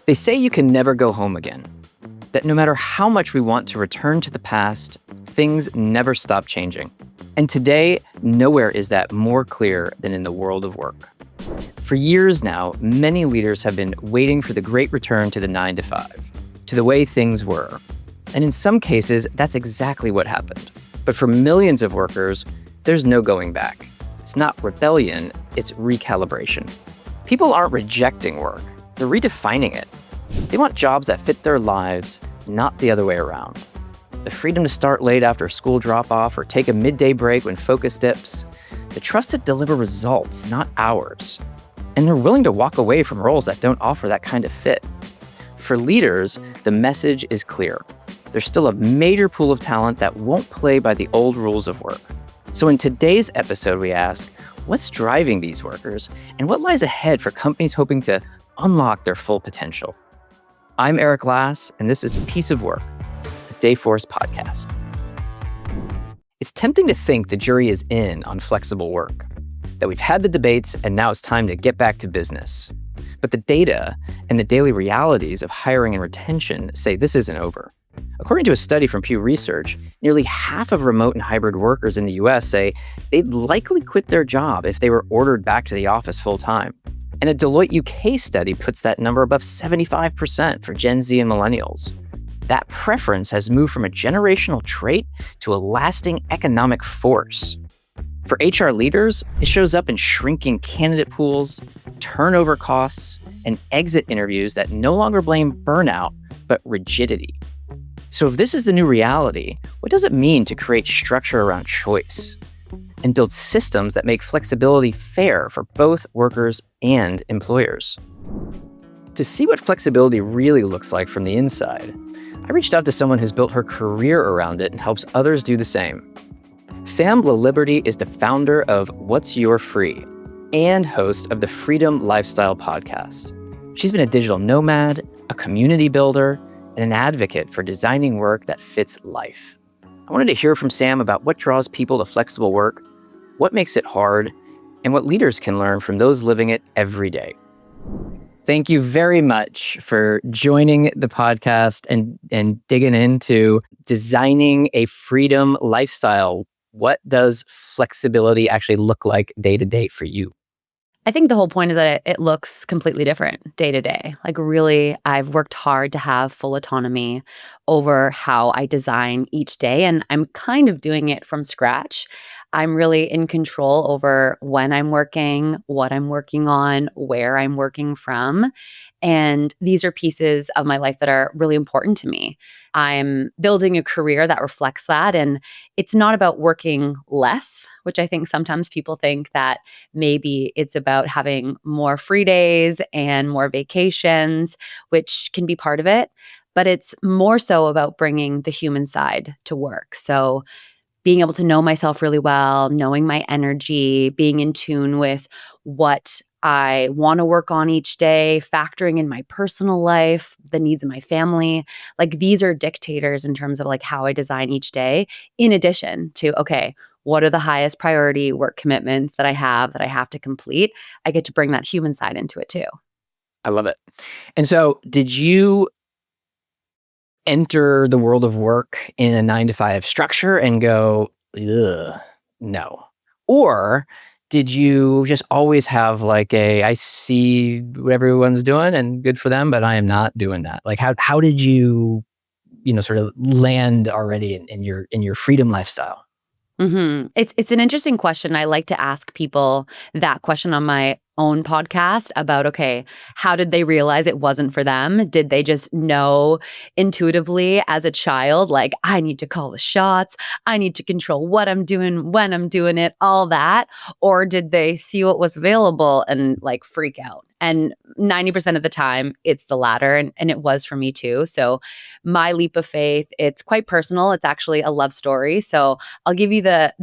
They say you can never go home again, that no matter how much we want to return to the past, things never stop changing. And today, nowhere is that more clear than in the world of work. For years now, many leaders have been waiting for the great return to the 9-to-5, to the way things were. And in some cases, that's exactly what happened. But for millions of workers, there's no going back. It's not rebellion, it's recalibration. People aren't rejecting work, they're redefining it. They want jobs that fit their lives, not the other way around. The freedom to start late after school drop-off or take a midday break when focus dips. The trust to deliver results, not hours. And they're willing to walk away from roles that don't offer that kind of fit. For leaders, the message is clear. There's still a major pool of talent that won't play by the old rules of work. So in today's episode, we ask, what's driving these workers and what lies ahead for companies hoping to unlock their full potential? I'm Eric Lass, and this is Piece of Work, a Dayforce podcast. It's tempting to think the jury is in on flexible work, that we've had the debates and now it's time to get back to business. But the data and the daily realities of hiring and retention say this isn't over. According to a study from Pew Research, nearly half of remote and hybrid workers in the US say they'd likely quit their job if they were ordered back to the office full time. And a Deloitte UK study puts that number above 75% for Gen Z and millennials. That preference has moved from a generational trait to a lasting economic force. For HR leaders, it shows up in shrinking candidate pools, turnover costs, and exit interviews that no longer blame burnout, but rigidity. So if this is the new reality, what does it mean to create structure around choice and build systems that make flexibility fair for both workers and employers? To see what flexibility really looks like from the inside, I reached out to someone who's built her career around it and helps others do the same. Sam Laliberte is the founder of What's Your Free and host of the Freedom Lifestyle podcast. She's been a digital nomad, a community builder, and an advocate for designing work that fits life. I wanted to hear from Sam about what draws people to flexible work, what makes it hard, and what leaders can learn from those living it every day. Thank you very much for joining the podcast and digging into designing a freedom lifestyle. What does flexibility actually look like day to day for you? I think the whole point is that it looks completely different day to day. Like really, I've worked hard to have full autonomy over how I design each day, and I'm kind of doing it from scratch. I'm really in control over when I'm working, what I'm working on, where I'm working from. And these are pieces of my life that are really important to me. I'm building a career that reflects that. And it's not about working less, which I think sometimes people think that maybe it's about having more free days and more vacations, which can be part of it. But it's more so about bringing the human side to work. So being able to know myself really well, knowing my energy, being in tune with what I want to work on each day, factoring in my personal life, the needs of my family. Like these are dictators in terms of like how I design each day, in addition to, okay, what are the highest priority work commitments that I have to complete? I get to bring that human side into it too. I love it. And so did you enter the world of work in a 9-to-5 structure and go, ugh, no? Or did you just always have like I see what everyone's doing and good for them, but I am not doing that? Like how did you, sort of land already in your freedom lifestyle? Mm-hmm. It's an interesting question. I like to ask people that question on my own podcast about, okay, how did they realize it wasn't for them? Did they just know intuitively as a child, like, I need to call the shots, I need to control what I'm doing, when I'm doing it, all that? Or did they see what was available and like freak out? And 90% of the time, it's the latter. And it was for me too. So my leap of faith, it's quite personal. It's actually a love story. So I'll give you the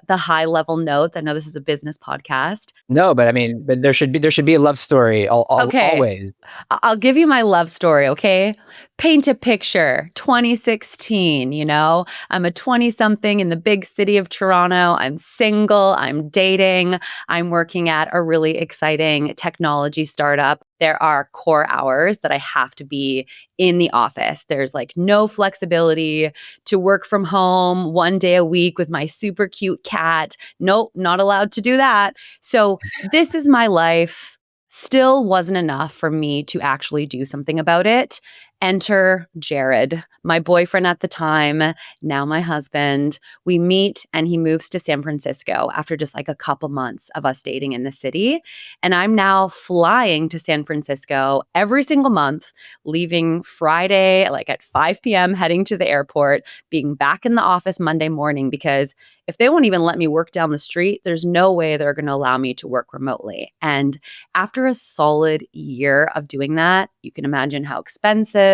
high level notes. I know this is a business podcast. No, but there should be a love story Okay. always. I'll give you my love story, okay? paint a picture, 2016, I'm a 20-something in the big city of Toronto. I'm single, I'm dating, I'm working at a really exciting technology startup. There are core hours that I have to be in the office. There's like no flexibility to work from home 1 day a week with my super cute cat. Nope, not allowed to do that. So this is my life. Still wasn't enough for me to actually do something about it. Enter Jared, my boyfriend at the time, now my husband. We meet and he moves to San Francisco after just like a couple months of us dating in the city. And I'm now flying to San Francisco every single month, leaving Friday like at 5 p.m., heading to the airport, being back in the office Monday morning, because if they won't even let me work down the street, there's no way they're going to allow me to work remotely. And after a solid year of doing that, you can imagine how expensive,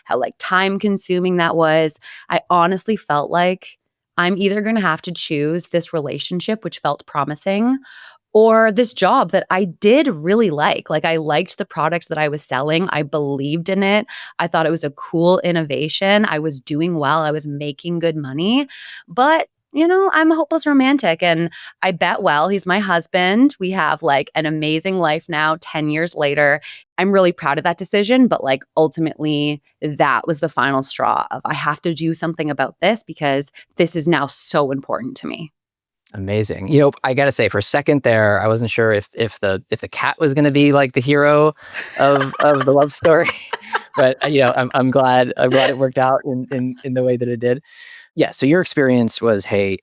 how like time consuming that was. I honestly felt like I'm either going to have to choose this relationship, which felt promising, or this job that I did really like. Like, I liked the product that I was selling. I believed in it. I thought it was a cool innovation. I was doing well. I was making good money. But I'm a hopeless romantic and I bet well. He's my husband. We have like an amazing life now, 10 years later. I'm really proud of that decision, but like ultimately that was the final straw of I have to do something about this because this is now so important to me. Amazing. I gotta say, for a second there, I wasn't sure if the cat was gonna be like the hero of the love story, but I'm glad it worked out in the way that it did. Yeah. So your experience was, hey,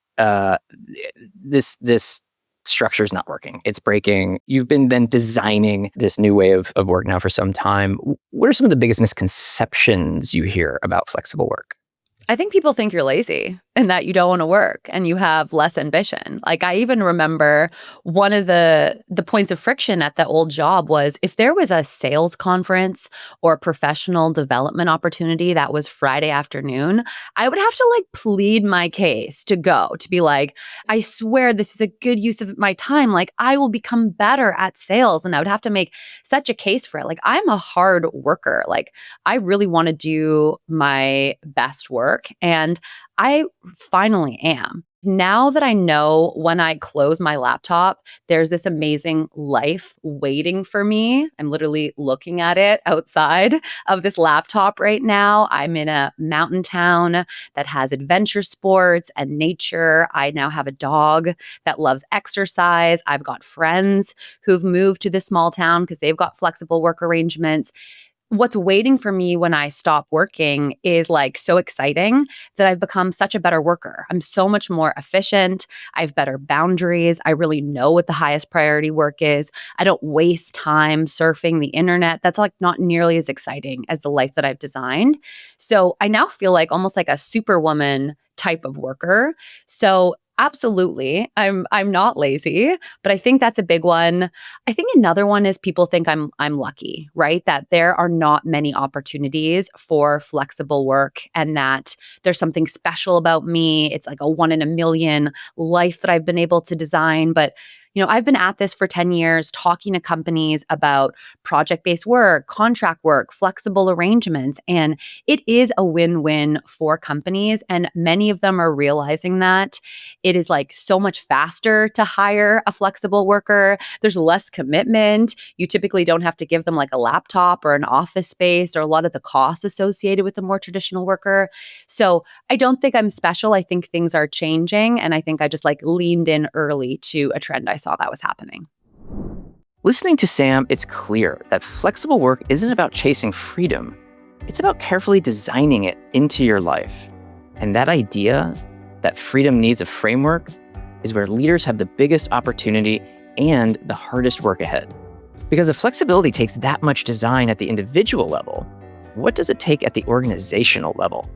this structure is not working. It's breaking. You've been then designing this new way of work now for some time. What are some of the biggest misconceptions you hear about flexible work? I think people think you're lazy and that you don't want to work and you have less ambition. Like, I even remember one of the points of friction at the old job was if there was a sales conference or professional development opportunity that was Friday afternoon, I would have to like plead my case to go, to be like, I swear this is a good use of my time. Like, I will become better at sales. And I would have to make such a case for it. Like, I'm a hard worker. Like, I really want to do my best work. And I finally am. Now that I know when I close my laptop, there's this amazing life waiting for me. I'm literally looking at it outside of this laptop right now. I'm in a mountain town that has adventure sports and nature. I now have a dog that loves exercise. I've got friends who've moved to this small town because they've got flexible work arrangements. What's waiting for me when I stop working is like so exciting that I've become such a better worker. I'm so much more efficient. I have better boundaries. I really know what the highest priority work is. I don't waste time surfing the internet. That's like not nearly as exciting as the life that I've designed. So I now feel like almost like a superwoman type of worker. So absolutely, I'm not lazy, but I think that's a big one. I think another one is people think I'm lucky, right? That there are not many opportunities for flexible work and that there's something special about me. It's like a 1 in a million life that I've been able to design. But I've been at this for 10 years talking to companies about project-based work, contract work, flexible arrangements, and it is a win-win for companies. And many of them are realizing that it is like so much faster to hire a flexible worker. There's less commitment. You typically don't have to give them like a laptop or an office space or a lot of the costs associated with a more traditional worker. So I don't think I'm special. I think things are changing. And I think I just like leaned in early to a trend I saw that was happening. Listening to Sam, it's clear that flexible work isn't about chasing freedom. It's about carefully designing it into your life. And that idea that freedom needs a framework is where leaders have the biggest opportunity and the hardest work ahead. Because if flexibility takes that much design at the individual level, what does it take at the organizational level?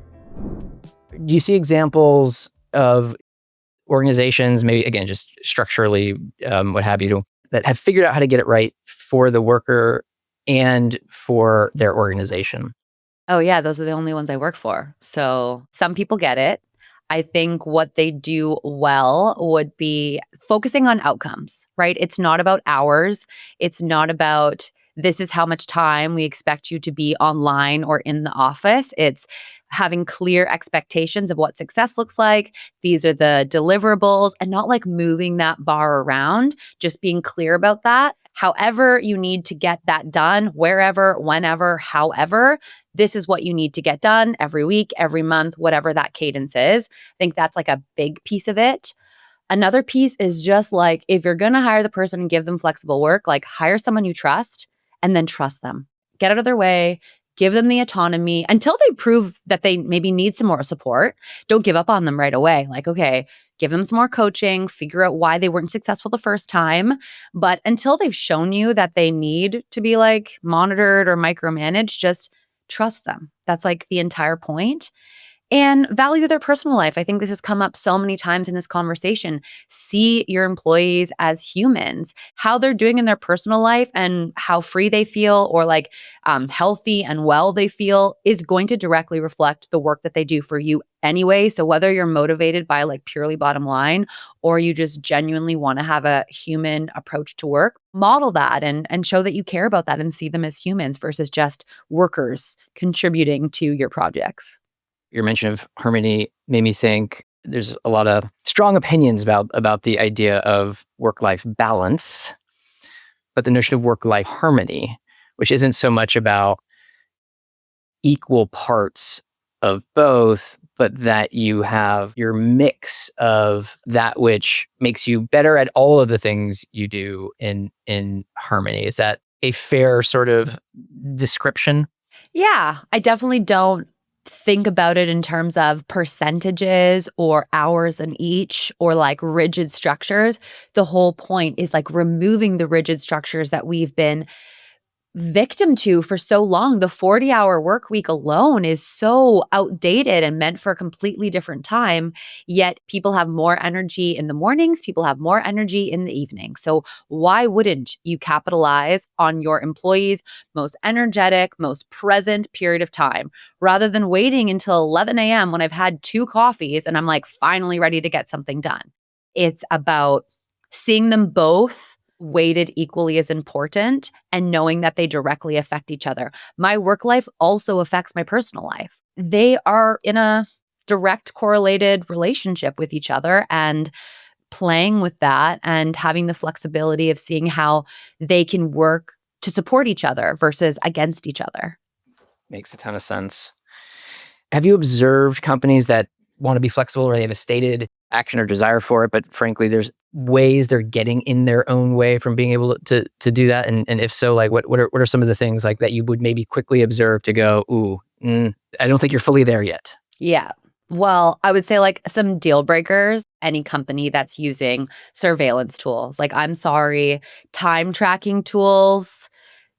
Do you see examples of organizations, maybe again, just structurally, what have you, that have figured out how to get it right for the worker and for their organization? Oh, yeah, those are the only ones I work for. So some people get it. I think what they do well would be focusing on outcomes, right? It's not about hours. It's not about this is how much time we expect you to be online or in the office. It's having clear expectations of what success looks like. These are the deliverables, and not like moving that bar around, just being clear about that. However, you need to get that done, wherever, whenever, however, this is what you need to get done every week, every month, whatever that cadence is. I think that's like a big piece of it. Another piece is just like, if you're going to hire the person and give them flexible work, like hire someone you trust and then trust them. Get out of their way, give them the autonomy until they prove that they maybe need some more support. Don't give up on them right away. Like, okay, give them some more coaching, figure out why they weren't successful the first time. But until they've shown you that they need to be like monitored or micromanaged, just trust them. That's like the entire point. And value their personal life. I think this has come up so many times in this conversation. See your employees as humans, how they're doing in their personal life and how free they feel or like healthy and well they feel is going to directly reflect the work that they do for you anyway. So whether you're motivated by like purely bottom line or you just genuinely want to have a human approach to work, model that and show that you care about that and see them as humans versus just workers contributing to your projects. Your mention of harmony made me think there's a lot of strong opinions about the idea of work-life balance, but the notion of work-life harmony, which isn't so much about equal parts of both, but that you have your mix of that which makes you better at all of the things you do in harmony. Is that a fair sort of description? Yeah, I definitely don't think about it in terms of percentages or hours in each or like rigid structures. The whole point is like removing the rigid structures that we've been victim to for so long. The 40-hour work week alone is so outdated and meant for a completely different time. Yet people have more energy in the mornings, people have more energy in the evening. So why wouldn't you capitalize on your employees' most energetic, most present period of time rather than waiting until 11 a.m. when I've had 2 coffees and I'm like finally ready to get something done? It's about seeing them both weighted equally as important and knowing that they directly affect each other. My work life also affects my personal life. They are in a direct correlated relationship with each other, and playing with that and having the flexibility of seeing how they can work to support each other versus against each other. Makes a ton of sense. Have you observed companies that want to be flexible or they have a stated action or desire for it, but frankly, there's ways they're getting in their own way from being able to do that? And if so, like what are some of the things like that you would maybe quickly observe to go, ooh, I don't think you're fully there yet? Yeah. Well, I would say like some deal breakers, any company that's using surveillance tools. Like, I'm sorry, time tracking tools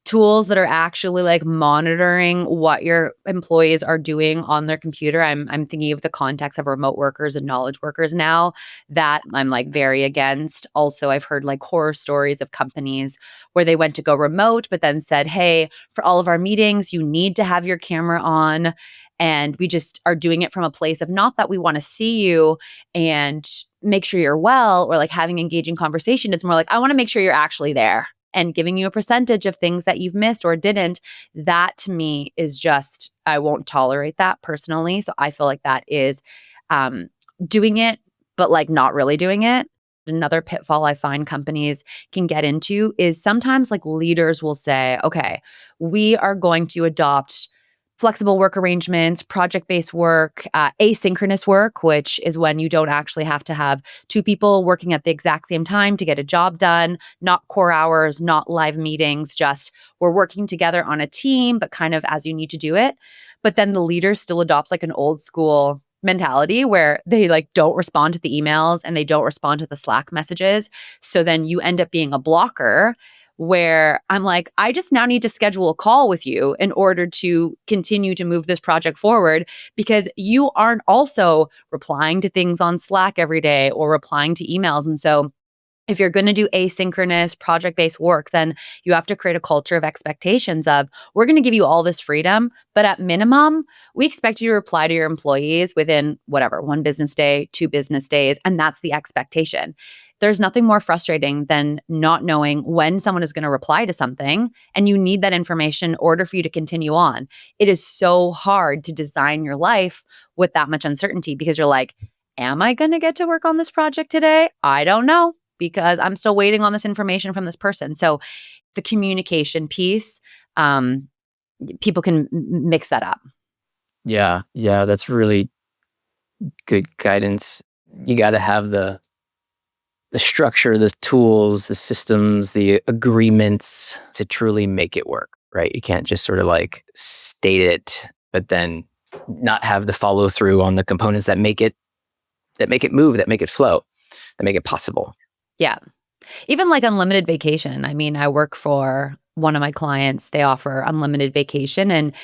that are actually like monitoring what your employees are doing on their computer. I'm thinking of the context of remote workers and knowledge workers now that I'm like very against. Also, I've heard like horror stories of companies where they went to go remote, but then said, hey, for all of our meetings, you need to have your camera on. And we just are doing it from a place of not that we want to see you and make sure you're well or like having engaging conversation. It's more like, I want to make sure you're actually there and giving you a percentage of things that you've missed or didn't. That to me is just, I won't tolerate that personally. So I feel like that is doing it, but like not really doing it. Another pitfall I find companies can get into is sometimes like leaders will say, okay, we are going to adopt flexible work arrangements, project-based work, asynchronous work, which is when you don't actually have to have 2 people working at the exact same time to get a job done, not core hours, not live meetings, just we're working together on a team, but kind of as you need to do it. But then the leader still adopts like an old school mentality where they like don't respond to the emails and they don't respond to the Slack messages. So then you end up being a blocker where I'm like, I just now need to schedule a call with you in order to continue to move this project forward because you aren't also replying to things on Slack every day or replying to emails. And so If you're going to do asynchronous project-based work, then you have to create a culture of expectations of, we're going to give you all this freedom, but at minimum, we expect you to reply to your employees within whatever, 1 business day, 2 business days, and that's the expectation. There's nothing more frustrating than not knowing when someone is going to reply to something, and you need that information in order for you to continue on. It is so hard to design your life with that much uncertainty because you're like, am I going to get to work on this project today? I don't know, because I'm still waiting on this information from this person. So the communication piece, people can mix that up. Yeah, that's really good guidance. You got to have the structure, the tools, the systems, the agreements to truly make it work, right? You can't just sort of like state it, but then not have the follow through on the components that make it move, that make it flow, that make it possible. Yeah. Even like unlimited vacation. I mean, I work for one of my clients. They offer unlimited vacation, and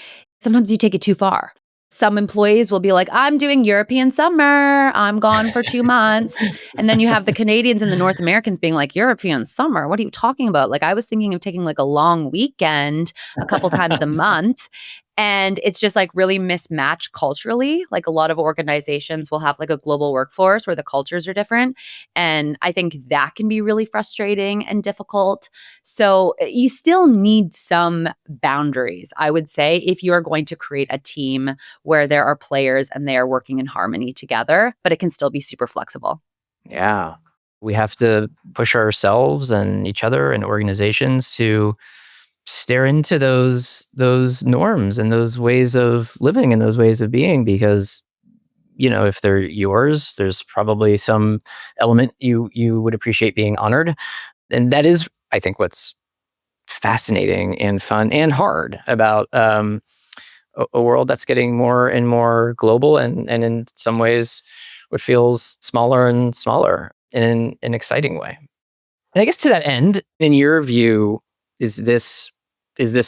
sometimes you take it too far. Some employees will be like, I'm doing European summer. I'm gone for 2 months. And then you have the Canadians and the North Americans being like, European summer? What are you talking about? Like, I was thinking of taking like a long weekend a couple times a month. And it's just like really mismatched culturally. Like a lot of organizations will have like a global workforce where the cultures are different. And I think that can be really frustrating and difficult. So you still need some boundaries, I would say, if you are going to create a team where there are players and they are working in harmony together, but it can still be super flexible. Yeah. We have to push ourselves and each other and organizations to stare into those norms and those ways of living and those ways of being, because if they're yours, there's probably some element you would appreciate being honored. And that is, I think, what's fascinating and fun and hard about a world that's getting more and more global, and in some ways what feels smaller and smaller in an exciting way. And I guess to that end, in your view, is this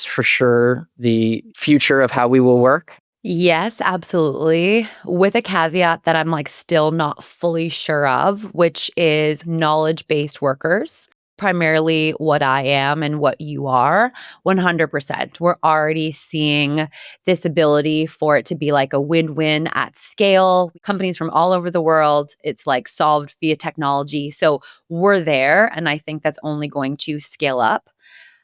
for sure the future of how we will work? Yes, absolutely. With a caveat that I'm like still not fully sure of, which is knowledge-based workers, primarily what I am and what you are, 100%. We're already seeing this ability for it to be like a win-win at scale. Companies from all over the world, it's like solved via technology. So we're there, and I think that's only going to scale up.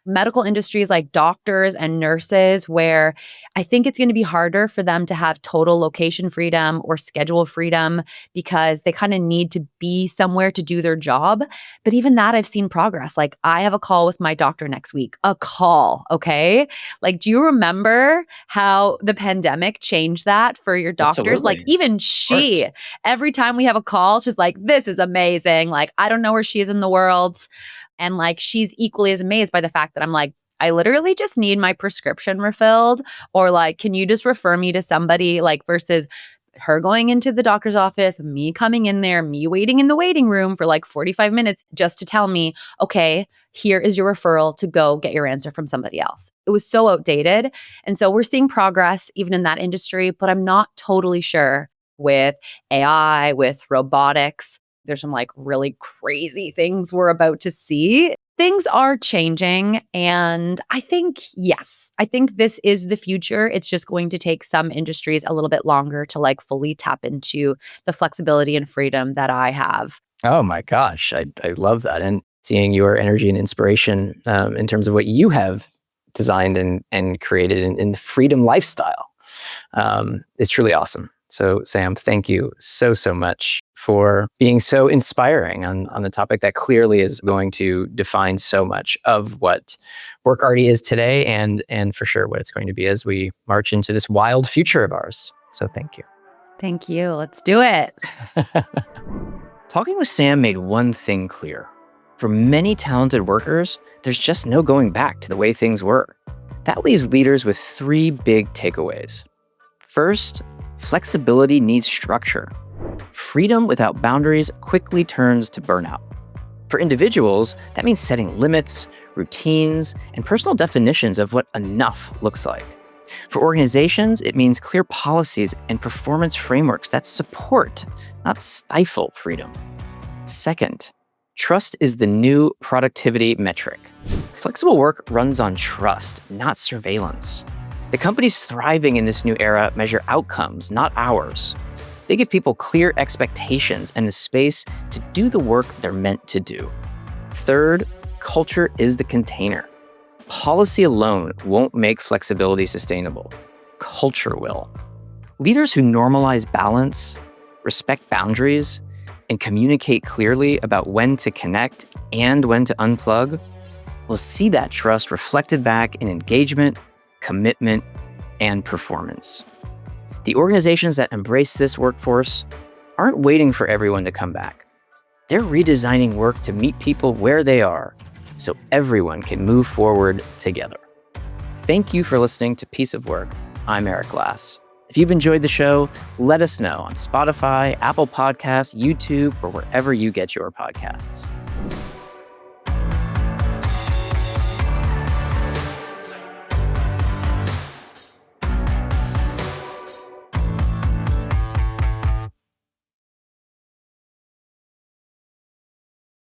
Medical industries like doctors and nurses, where I think it's going to be harder for them to have total location freedom or schedule freedom because they kind of need to be somewhere to do their job. But even that, I've seen progress. Like, I have a call with my doctor next week, a call. Okay. Like, do you remember how the pandemic changed that for your doctors? Absolutely. Like, even she, every time we have a call, she's like, this is amazing. Like, I don't know where she is in the world. And like, she's equally as amazed by the fact that I'm like, I literally just need my prescription refilled, or like, can you just refer me to somebody, like, versus her going into the doctor's office, me coming in there, me waiting in the waiting room for like 45 minutes just to tell me, okay, here is your referral to go get your answer from somebody else. It was so outdated. And so we're seeing progress even in that industry, but I'm not totally sure with AI, with robotics. There's some like really crazy things we're about to see. Things are changing. And I think, yes, I think this is the future. It's just going to take some industries a little bit longer to like fully tap into the flexibility and freedom that I have. Oh my gosh, I love that. And seeing your energy and inspiration in terms of what you have designed and created in the freedom lifestyle is truly awesome. So Sam, thank you so much for being so inspiring on the topic that clearly is going to define so much of what work already is today, and for sure what it's going to be as we march into this wild future of ours. So thank you. Thank you. Let's do it. Talking with Sam made one thing clear. For many talented workers, there's just no going back to the way things were. That leaves leaders with 3 big takeaways. First, flexibility needs structure. Freedom without boundaries quickly turns to burnout. For individuals, that means setting limits, routines, and personal definitions of what enough looks like. For organizations, it means clear policies and performance frameworks that support, not stifle freedom. Second, Trust is the new productivity metric. Flexible work runs on trust, not surveillance. The companies thriving in this new era measure outcomes, not hours. They give people clear expectations and the space to do the work they're meant to do. Third, culture is the container. Policy alone won't make flexibility sustainable. Culture will. Leaders who normalize balance, respect boundaries, and communicate clearly about when to connect and when to unplug will see that trust reflected back in engagement, commitment, and performance. The organizations that embrace this workforce aren't waiting for everyone to come back. They're redesigning work to meet people where they are so everyone can move forward together. Thank you for listening to Piece of Work. I'm Eric Glass. If you've enjoyed the show, let us know on Spotify, Apple Podcasts, YouTube, or wherever you get your podcasts.